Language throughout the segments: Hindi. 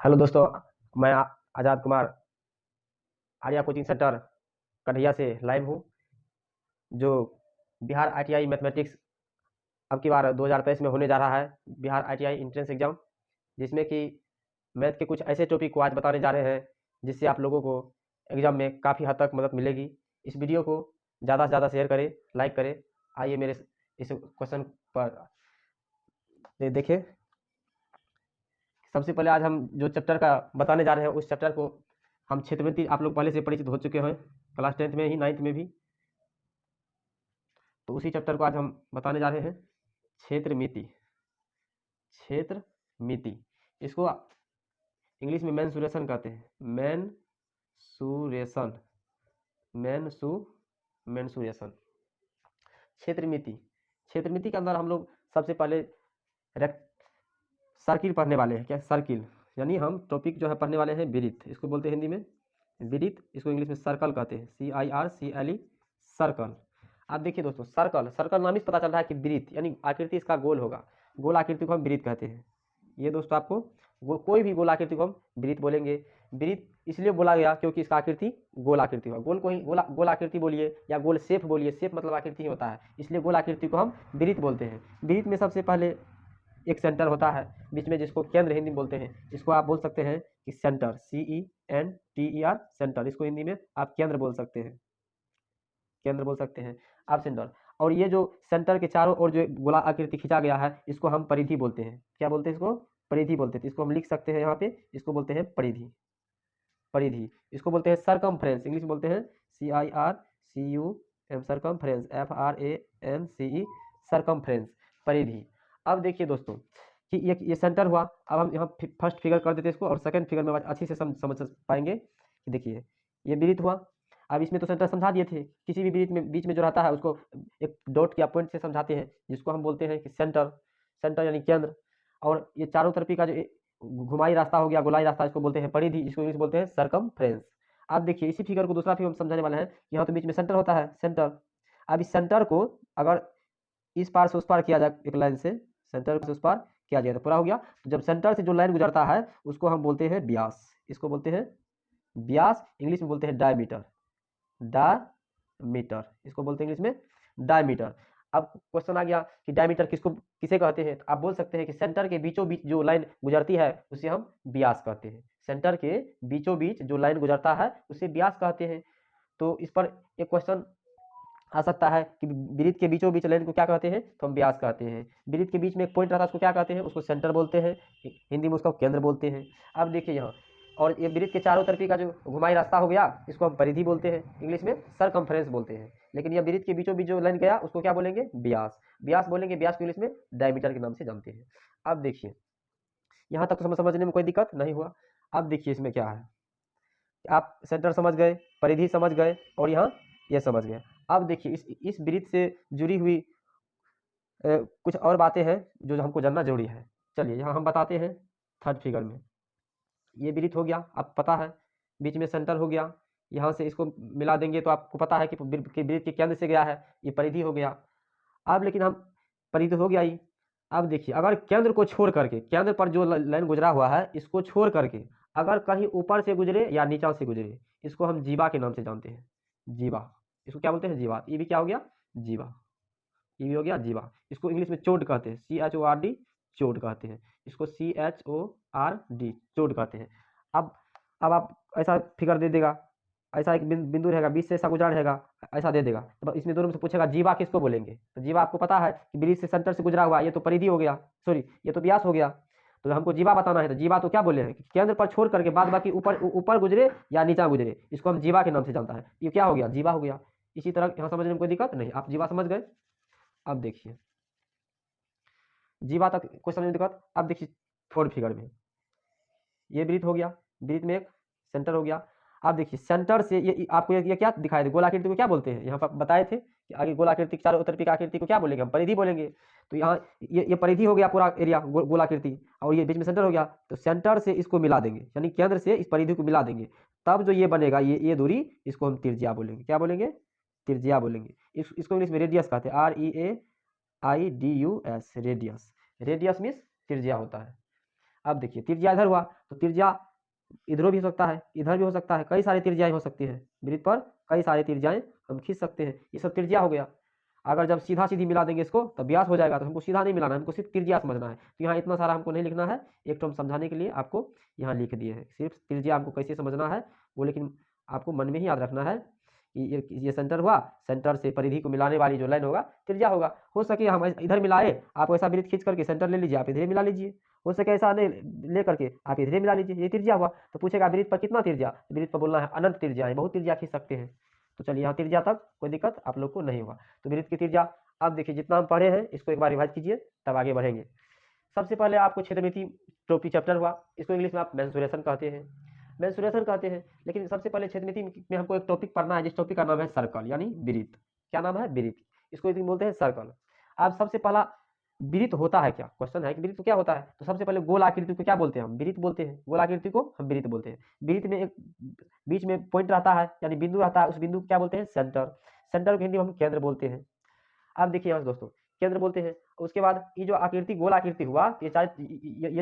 हेलो दोस्तों, मैं आज़ाद कुमार आर्या कोचिंग सेंटर कन्हैया से लाइव हूँ। जो बिहार आईटीआई मैथमेटिक्स अब की बार 2023 में होने जा रहा है, बिहार आईटीआई एंट्रेंस एग्जाम, जिसमें कि मैथ के कुछ ऐसे टॉपिक को आज बताने जा रहे हैं जिससे आप लोगों को एग्जाम में काफ़ी हद तक मदद मिलेगी। इस वीडियो को ज़्यादा से ज़्यादा शेयर करें, लाइक करें। आइए मेरे इस क्वेश्चन पर देखें। सबसे पहले आज हम जो चैप्टर का बताने जा रहे हैं उस चैप्टर को हम क्षेत्रमिति आप लोग पहले से परिचित हो चुके हैं, क्लास 10th में ही, 9th में भी। तो उसी चैप्टर को आज हम बताने जा रहे हैं, क्षेत्रमिति। क्षेत्रमिति इसको इंग्लिश में मेंसुरेशन कहते हैं। Mensuration mensuration क्षेत्रमिति। क्षेत्रमिति के अंदर हम लोग सबसे पहले सर्किल पढ़ने वाले हैं। क्या? सर्किल, यानी हम टॉपिक जो है पढ़ने वाले हैं वृत्त। इसको बोलते हैं हिंदी में वृत्त, इसको इंग्लिश में सर्कल कहते हैं। CIRCLE, circle. आप देखिए दोस्तों, सर्कल सर्कल नाम ही पता चल रहा है कि वृत्त, यानी आकृति इसका गोल होगा। गोल आकृति को हम वृत्त कहते हैं। ये दोस्तों आपको कोई भी गोल आकृति को हम वृत्त बोलेंगे। वृत्त इसलिए बोला गया क्योंकि इसका आकृति गोल आकृति होगा। गोल को ही गोल आकृति बोलिए या गोल शेप बोलिए, शेप मतलब आकृति ही होता है, इसलिए गोल आकृति को हम वृत्त बोलते हैं। वृत्त में सबसे पहले एक सेंटर होता है बीच में, जिसको केंद्र हिंदी में बोलते हैं। इसको आप बोल सकते हैं कि सेंटर, CENTER, सेंटर। इसको हिंदी में आप केंद्र बोल सकते हैं, केंद्र बोल सकते हैं आप, सेंटर। और ये जो सेंटर के चारों ओर जो गोला आकृति खींचा गया है, इसको हम परिधि बोलते हैं। क्या बोलते हैं? इसको परिधि बोलते हैं। इसको हम लिख सकते हैं यहाँ पे, इसको बोलते हैं परिधि। परिधि इसको बोलते हैं सरकमफ्रेंस, इंग्लिश में बोलते हैं CIRCUM, सरकमफ्रेंस, FRANCE, सरकमफ्रेंस, परिधि। अब देखिए दोस्तों कि ये सेंटर हुआ। अब हम यहाँ फर्स्ट फिगर कर देते हैं इसको, और सेकंड फिगर में अच्छी से समझ पाएंगे कि देखिए ये वृत्त हुआ। अब इसमें तो सेंटर समझा दिए थे। किसी भी वृत्त में बीच में जो रहता है उसको एक डॉट या पॉइंट से समझाते हैं, जिसको हम बोलते हैं कि सेंटर। सेंटर यानी केंद्र। और ये चारों तरफी का जो घुमाई रास्ता हो गया, गोलाई रास्ता, इसको बोलते हैं परिधि, जिसको इंग्लिश बोलते हैं सरकमफ्रेंस। अब देखिए इसी फिगर को दूसरा फिगर हम समझाने वाले हैं। यहाँ तो बीच में सेंटर होता है, सेंटर। अब इस सेंटर को अगर इस पार से उस पार किया जाए एक लाइन से, सेंटर से उस पार किया जाए तो पूरा हो गया। तो जब सेंटर से जो लाइन गुजरता है उसको हम बोलते हैं व्यास। इसको बोलते हैं व्यास, इंग्लिश में बोलते हैं डायमीटर। डायमीटर इसको बोलते हैं इंग्लिश में डायमीटर। अब क्वेश्चन आ गया कि डायमीटर किसे कहते हैं? तो आप बोल सकते हैं कि सेंटर के बीचों बीच जो लाइन गुजरती है उसे हम व्यास कहते हैं। सेंटर के बीचों बीच जो लाइन गुजरता है उसे व्यास कहते हैं। तो इस पर एक क्वेश्चन आ सकता है कि वृत्त के बीचों बीच लाइन को क्या कहते हैं? तो हम व्यास कहते हैं। वृत्त के बीच में एक पॉइंट रहता है उसको क्या कहते हैं? उसको सेंटर बोलते हैं, हिंदी में उसको केंद्र बोलते हैं। अब देखिए यहाँ, और ये वृत्त के चारों तरफी का जो घुमाई रास्ता हो गया, इसको हम परिधि बोलते हैं, इंग्लिश में सरकमफ्रेंस बोलते हैं। लेकिन यह वृत्त के बीचों बीच जो लाइन गया उसको क्या बोलेंगे? व्यास। व्यास बोलेंगे, व्यास को इंग्लिश में डायमीटर के नाम से जानते हैं। अब देखिए यहाँ तक तो समझने में कोई दिक्कत नहीं हुआ। अब देखिए इसमें क्या है, आप सेंटर समझ गए, परिधि समझ गए, और यहाँ ये समझ गए। अब देखिए इस वृत्त से जुड़ी हुई कुछ और बातें हैं जो हमको जानना जरूरी है। चलिए यहाँ हम बताते हैं थर्ड फिगर में। ये वृत्त हो गया, आपको पता है, बीच में सेंटर हो गया। यहाँ से इसको मिला देंगे तो आपको पता है कि वृत्त के केंद्र से गया है, ये परिधि हो गया। अब लेकिन हम परिधि हो गया ही। अब देखिए अगर केंद्र को छोड़ करके, केंद्र पर जो लाइन गुजरा हुआ है इसको छोड़ करके अगर कहीं ऊपर से गुजरे या नीचा से गुजरे, इसको हम जीवा के नाम से जानते हैं। जीवा, इसको क्या बोलते हैं? जीवा। ये भी क्या हो गया? जीवा। ये भी हो गया जीवा। इसको इंग्लिश में चोट कहते हैं, CHORD, चोट कहते हैं। इसको CHORD, चोट कहते हैं। अब आप ऐसा फिगर दे देगा, ऐसा एक बिंदु रहेगा, बीच से ऐसा गुजरा रहेगा, ऐसा दे देगा, तो इसमें दोनों में से पूछेगा जीवा किसको बोलेंगे? तो जीवा आपको पता है कि ब्रिज से सेंटर से गुजरा हुआ, ये तो परिधि हो गया, सॉरी ये तो व्यास हो गया। तो हमको जीवा बताना है, तो जीवा तो क्या बोले हैं? केंद्र पर छोड़ करके बाद बाकी ऊपर ऊपर गुजरे या नीचा गुजरे, इसको हम जीवा के नाम से जानता है। ये क्या हो गया? जीवा हो गया। इसी तरह यहाँ समझने में कोई दिक्कत नहीं, आप जीवा समझ गए। अब देखिए जीवा तक कोई समझने में दिक्कत। अब देखिए फोर्थ फिगर में ये वृत्त हो गया, वृत्त में एक सेंटर हो गया। अब देखिए सेंटर से ये आपको ये क्या दिखाई दे? गोलाकृति को क्या बोलते हैं? यहाँ पर बताए थे कि आगे गोलाकृति चारों तरफ की आकृति को क्या बोलेंगे? हम परिधि बोलेंगे। तो यहाँ ये परिधि हो गया पूरा एरिया गोलाकृति, और ये बीच में सेंटर हो गया। तो सेंटर से इसको मिला देंगे, यानी केंद्र से इस परिधि को मिला देंगे, तब जो ये बनेगा ये दूरी, इसको हम त्रिज्या बोलेंगे। क्या बोलेंगे? त्रिज्या बोलेंगे। इसको इंग्लिश में रेडियस कहते हैं, REAIDUS, रेडियस। रेडियस मीन्स त्रिज्या होता है। अब देखिए त्रिज्या इधर हुआ तो त्रिज्या इधरों भी हो सकता है, इधर भी हो सकता है, कई सारी त्रिज्याएं हो सकती हैं वृत्त पर, कई सारी त्रिज्याएं हम खींच सकते हैं। ये सब त्रिज्या हो गया। अगर जब सीधा सीधी मिला देंगे इसको तब व्यास हो जाएगा, तो हमको सीधा नहीं मिलाना है, हमको सिर्फ त्रिज्या समझना है। तो यहाँ इतना सारा हमको नहीं लिखना है, एक तो हम समझाने के लिए आपको यहाँ लिख दिए हैं, सिर्फ त्रिज्या हमको कैसे समझना है वो, लेकिन आपको मन में ही याद रखना है कि ये सेंटर हुआ, सेंटर से परिधि को मिलाने वाली जो लाइन होगा त्रिज्या होगा। हो सके हम इधर मिलाए, आप ऐसा वृत्त खींच करके सेंटर ले लीजिए, आप इधर मिला लीजिए, हो सके ऐसा नहीं ले करके आप इधर मिला लीजिए, ये त्रिज्या हुआ। तो पूछेगा वृत्त पर कितना त्रिज्या, वृत्त पर बोलना है अनंत त्रिज्या है, बहुत त्रिज्या खींच सकते हैं। तो चलिए यहाँ त्रिज्या तक कोई दिक्कत आप लोग को नहीं होगा। तो वृत्त की त्रिज्या अब देखिए, जितना हम पढ़े हैं इसको एक बार रिवाइज कीजिए तब आगे बढ़ेंगे। सबसे पहले आपको क्षेत्रमिति टॉपिक चैप्टर हुआ, इसको इंग्लिश में आप मेंसुरेशन कहते हैं, मेंसुरेशन कहते हैं। लेकिन सबसे पहले क्षेत्रमिति में हमको एक टॉपिक पढ़ना है, जिस टॉपिक का नाम है सर्कल, यानी वृत्त। क्या नाम है? वृत्त। इसको बोलते हैं सर्कल। अब सबसे पहला वृत्त होता है क्या, क्वेश्चन है कि वृत्त क्या होता है। तो सबसे पहले गोल आकृति को क्या बोलते हैं? हम वृत्त बोलते हैं। गोल आकृति को हम वृत्त बोलते हैं। वृत्त में एक बीच में पॉइंट रहता है, यानी बिंदु रहता है, उस बिंदु को क्या बोलते हैं? सेंटर। सेंटर को हिंदी में हम केंद्र बोलते हैं। अब देखिए यहाँ दोस्तों, केंद्र बोलते हैं। उसके बाद ये जो आकृति गोल आकृति हुआ, ये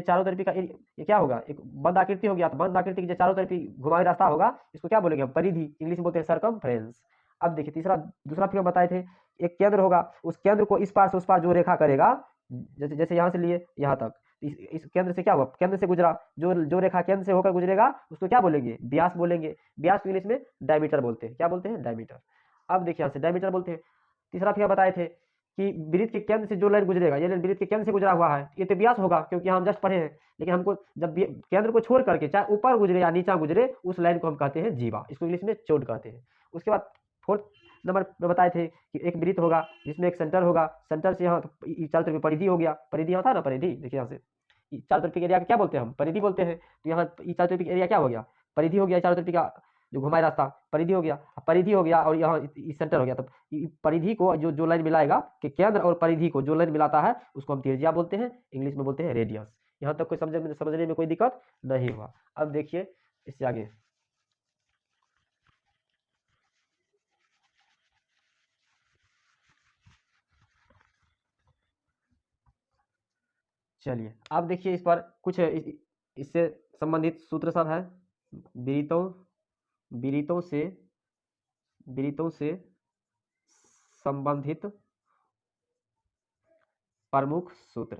चारों तरफ का ये क्या होगा? एक बंद आकृति हो गया। तो बंद आकृति के जो चारों तरफ घुमाई रास्ता होगा, इसको क्या बोलेंगे? परिधि। इंग्लिश में बोलते हैं सर्कमफ्रेंस। अब देखिए दूसरा फिगर बताए थे, एक केंद्र होगा, उस केंद्र को इस पार से उस पार जो रेखा करेगा, जैसे यहाँ से लिए यहाँ तक, इस केंद्र से क्या हुआ? केंद्र से गुजरा, जो रेखा केंद्र से होकर गुजरेगा उसको क्या बोलेंगे? व्यास बोलेंगे। व्यास को इंग्लिश में डायमीटर बोलते हैं। क्या बोलते हैं? डायमीटर। अब देखिए यहाँ से डायमीटर बोलते हैं। तीसरा फिगर बताए थे कि वृत्त के केंद्र से जो लाइन गुजरेगा, ये लाइन वृत्त के केंद्र से गुजरा हुआ है, ये तो व्यास होगा क्योंकि हम जस्ट पढ़े हैं। लेकिन हमको जब केंद्र को छोड़ करके चाहे ऊपर गुजरे या नीचा गुजरे, उस लाइन को हम कहते हैं जीवा, इसको इंग्लिश में चोट कहते हैं। उसके बाद फोर्थ नंबर में बताए थे कि एक वृत्त होगा जिसमें एक सेंटर होगा, सेंटर से यहाँ चारों तरफ परिधि हो गया। परिधि यहाँ था ना, परिधि देखिए यहाँ से चारों तरफ के एरिया क्या बोलते हैं? हम परिधि बोलते हैं। तो यहाँ चारों तरफ एरिया क्या हो गया? परिधि हो गया। चारों तरफ का जो घुमाए रास्ता परिधि हो गया, परिधि हो गया, और यहाँ सेंटर हो गया। तो परिधि को जो लाइन मिलाएगा, कि केंद्र और परिधि को जो लाइन मिलाता है उसको हम त्रिज्या बोलते हैं, इंग्लिश में बोलते हैं रेडियस। यहाँ तक कोई समझने में कोई दिक्कत नहीं हुआ। अब देखिए इससे आगे, चलिए अब देखिए इस पर कुछ इससे संबंधित सूत्र सब है। वृत्तों से संबंधित प्रमुख सूत्र।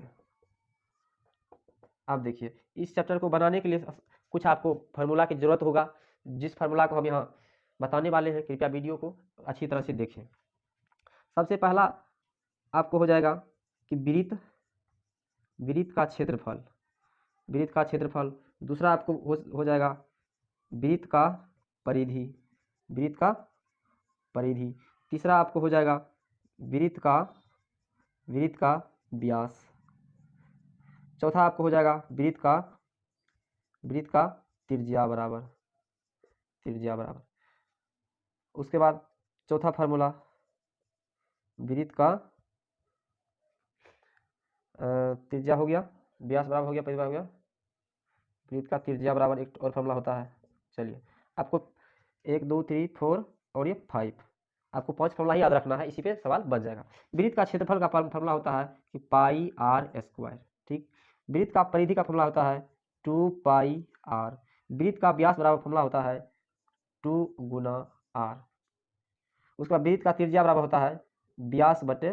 अब देखिए इस चैप्टर को बनाने के लिए कुछ आपको फार्मूला की जरूरत होगा, जिस फार्मूला को हम यहाँ बताने वाले हैं, कृपया वीडियो को अच्छी तरह से देखें। सबसे पहला आपको हो जाएगा कि वृत्त का क्षेत्रफल। दूसरा आपको हो जाएगा वृत्त का परिधि। तीसरा आपको हो जाएगा वृत्त का व्यास। चौथा आपको हो जाएगा वृत्त का त्रिज्या बराबर। उसके बाद चौथा फार्मूला, वृत्त का त्रिज्या हो गया, व्यास बराबर हो गया, परिधि हो गया, वृत्त का त्रिज्या बराबर एक और फार्मूला होता है। चलिए आपको 1 2 3 4 और ये 5, आपको 5 फार्मूला ही याद रखना है, इसी पे सवाल बन जाएगा। वृत्त का क्षेत्रफल का फार्मूला होता है कि पाई आर स्क्वायर। ठीक। वृत्त का परिधि का फार्मूला होता है 2 पाई आर। वृत्त का व्यास बराबर फार्मूला होता है 2 गुना आर। उसके बाद वृत्त का त्रिज्या बराबर होता है व्यास बटे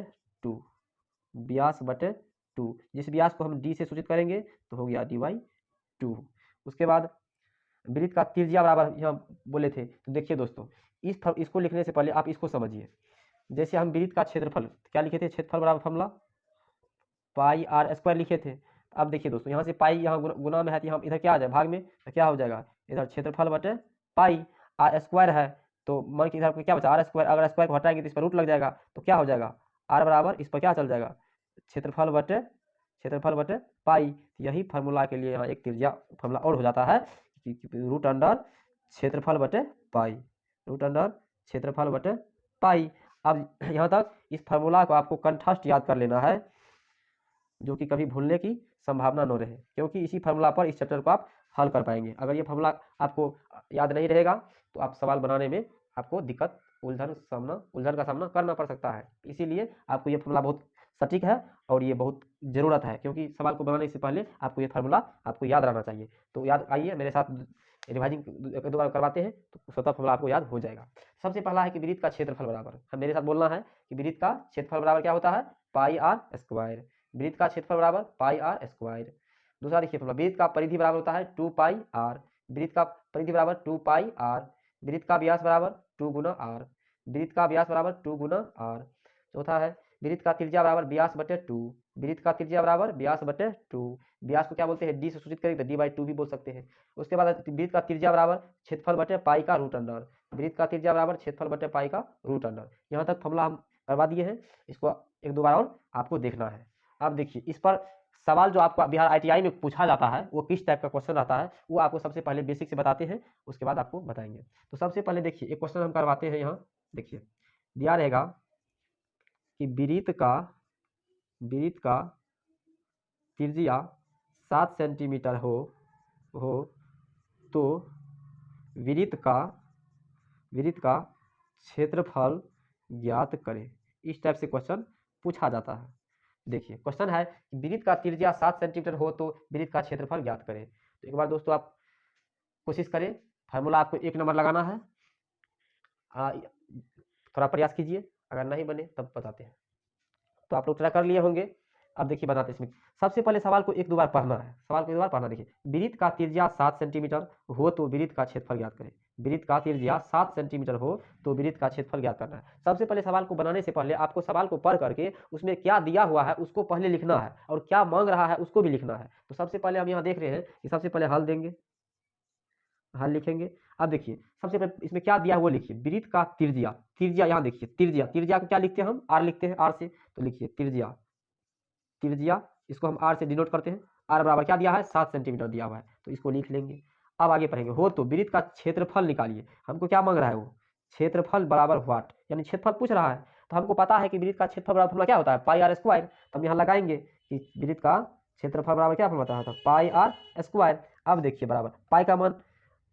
2। जिस व्यास को हम डी से सूचित करेंगे तो हो गया dy/2। उसके बाद वृत्त का त्रिज्या बराबर यहाँ बोले थे। तो देखिए दोस्तों, इसको लिखने से पहले आप इसको समझिए। जैसे हम वृत्त का क्षेत्रफल क्या लिखे थे? क्षेत्रफल बराबर फार्मूला पाई आर स्क्वायर लिखे थे। अब देखिए दोस्तों, यहाँ से पाई यहाँ गुना में है, तो यहाँ इधर क्या आ जाए? भाग में, तो क्या हो जाएगा? इधर क्षेत्रफल बटे पाई। आर स्क्वायर है तो मान के इधर क्या बचा? Are square. अगर स्क्वायर को हटाएंगे तो इस पर रूट लग जाएगा, तो क्या हो जाएगा? आर बराबर इस पर क्या चल जाएगा? क्षेत्रफल बटे पाई। यही फार्मूला के लिए यहाँ एक त्रिज्या फार्मूला और हो जाता है, रूट अंडर क्षेत्रफल बटे पाई। अब यहाँ तक इस फार्मूला को आपको कंठस्थ याद कर लेना है, जो कि कभी भूलने की संभावना न रहे, क्योंकि इसी फार्मूला पर इस चैप्टर को आप हल कर पाएंगे। अगर ये फार्मूला आपको याद नहीं रहेगा तो आप सवाल बनाने में आपको दिक्कत, उलझन का सामना करना पड़ सकता है। इसीलिए आपको ये फार्मूला बहुत सटीक है और ये बहुत ज़रूरत है, क्योंकि सवाल को बनाने से पहले आपको ये फार्मूला आपको याद रहना चाहिए। तो याद आइए मेरे साथ रिवाइजिंग एक दो बार करवाते हैं तो स्वतः फार्मूला आपको याद हो जाएगा। सबसे पहला है कि वृत्त का क्षेत्रफल बराबर, हम मेरे साथ बोलना है कि वृत्त का क्षेत्रफल बराबर क्या होता है, पाई आर स्क्वायर। वृत्त का क्षेत्रफल बराबर पाई आर स्क्वायर। दूसरा देखिए फार्मूला, वृत्त का परिधि बराबर होता है 2 पाई आर। वृत्त का परिधि बराबर 2 पाई आर। वृत्त का व्यास बराबर 2 गुना आर। वृत्त का व्यास बराबर 2 गुना आर। चौथा है वृत्त का त्रिज्या बराबर व्यास बटे 2। वृत्त का त्रिज्या बराबर व्यास बटे 2। व्यास को क्या बोलते हैं, डी से सूचित करेंगे तो डी/2 भी बोल सकते हैं। उसके बाद वृत्त का त्रिज्या बराबर क्षेत्रफल बटे पाई का रूट अंडर। वृत्त का त्रिज्या बराबर क्षेत्रफल बटे पाई का रूट अंडर। यहाँ तक फॉर्मूला हम करवा दिए हैं, इसको एक दो बार और आपको देखना है। अब देखिए इस पर सवाल जो आपको बिहार ITI में पूछा जाता है वो किस टाइप का क्वेश्चन आता है, वो आपको सबसे पहले बेसिक से बताते हैं, उसके बाद आपको बताएंगे। तो सबसे पहले देखिए एक क्वेश्चन हम करवाते हैं। यहाँ देखिए दिया रहेगा कि वृत्त का त्रिज्या 7 सेंटीमीटर हो तो वृत्त का क्षेत्रफल ज्ञात करें। इस टाइप से क्वेश्चन पूछा जाता है। देखिए क्वेश्चन है कि वृत्त का त्रिज्या 7 सेंटीमीटर हो तो वृत्त का क्षेत्रफल ज्ञात करें। तो एक बार दोस्तों आप कोशिश करें, फार्मूला आपको 1 नंबर लगाना है। थोड़ा प्रयास कीजिए, अगर नहीं बने तब बताते हैं। तो आप लोग ट्राई कर लिए होंगे। अब देखिए बताते हैं इसमें। सबसे पहले सवाल को एक दो बार पढ़ना है, सवाल को एक दो बार पढ़ना। देखिए वृत्त का त्रिज्या 7 सेंटीमीटर हो तो वृत्त का क्षेत्रफल ज्ञात करें। वृत्त का त्रिज्या 7 सेंटीमीटर हो तो वृत्त का क्षेत्रफल ज्ञात करना है। सबसे पहले सवाल को बनाने से पहले आपको सवाल को पढ़ करके उसमें क्या दिया हुआ है उसको पहले लिखना है और क्या मांग रहा है उसको भी लिखना है। तो सबसे पहले हम यहाँ देख रहे हैं कि सबसे पहले हल देंगे, हल लिखेंगे। अब देखिए सबसे पहले इसमें क्या दिया है वो लिखिए। वृत्त का त्रिज्या, त्रिज्या यहाँ देखिए, त्रिज्या को क्या लिखते हैं हम, आर लिखते हैं, आर से। तो लिखिए त्रिज्या इसको हम आर से डिनोट करते हैं। आर बराबर क्या दिया है, 7 सेंटीमीटर दिया हुआ है, तो इसको लिख लेंगे। अब आगे पढ़ेंगे। हो तो वृत्त का क्षेत्रफल निकालिए। हमको क्या मांग रहा है वो, क्षेत्रफल बराबर व्हाट, यानी क्षेत्रफल पूछ रहा है। तो हमको पता है कि वृत्त का क्षेत्रफल बराबर फॉर्मूला क्या होता है, पाई आर स्क्वायर। तो हम यहाँ लगाएंगे कि वृत्त का क्षेत्रफल बराबर क्या फॉर्मूला होता है, पाई आर स्क्वायर। अब देखिए बराबर पाई का मान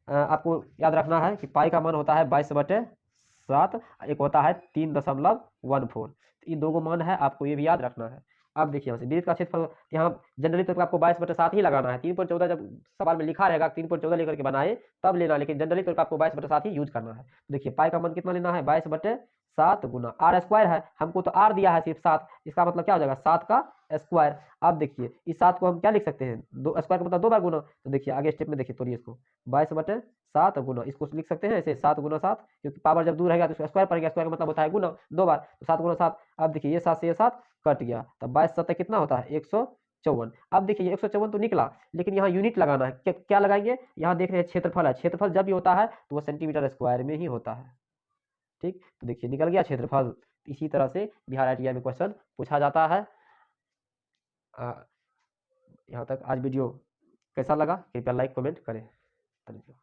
आपको याद रखना है कि पाई का मान होता है 22/7, एक होता है 3.14। ये दो मान है, आपको ये भी याद रखना है। अब देखिए यहाँ से वृत्त का क्षेत्रफल, यहाँ जनरली तो आपको 22/7 ही लगाना है। 3/14 जब सवाल में लिखा रहेगा 3/14 लेकर के बनाए तब लेना, लेकिन जनरली तो आपको 22/7 ही यूज करना है। देखिए पाई का मान कितना लेना है, 22/7 गुना आर स्क्वायर है, हमको तो आर दिया है सिर्फ 7, इसका मतलब क्या हो जाएगा 7 का स्क्वायर। अब देखिए इस 7 को हम क्या लिख सकते हैं, दो स्क्वायर का मतलब 2 बार गुना। तो देखिए आगे स्टेप में देखिए, तोड़िए इसको, 22/7 गुना, इसको लिख सकते हैं ऐसे 7 गुना 7, क्योंकि पावर जब दूर रहेगा तो उसका स्क्वायर पड़ेगा, स्क्वायर का मतलब होता है गुना 2 बार, तो 7 गुना 7। अब देखिए ये 7 से ये 7 कट गया, तब 22 कितना होता है 154। अब देखिए 154 तो निकला, लेकिन यहाँ यूनिट लगाना है। क्या लगाएंगे, यहाँ देख रहे हैं क्षेत्रफल है, क्षेत्रफल जब भी होता है तो वो सेंटीमीटर स्क्वायर में ही होता है। ठीक, तो देखिए निकल गया क्षेत्रफल। इसी तरह से बिहार ITI में क्वेश्चन पूछा जाता है। यहाँ तक आज वीडियो कैसा लगा कृपया लाइक कमेंट करें। Thank you.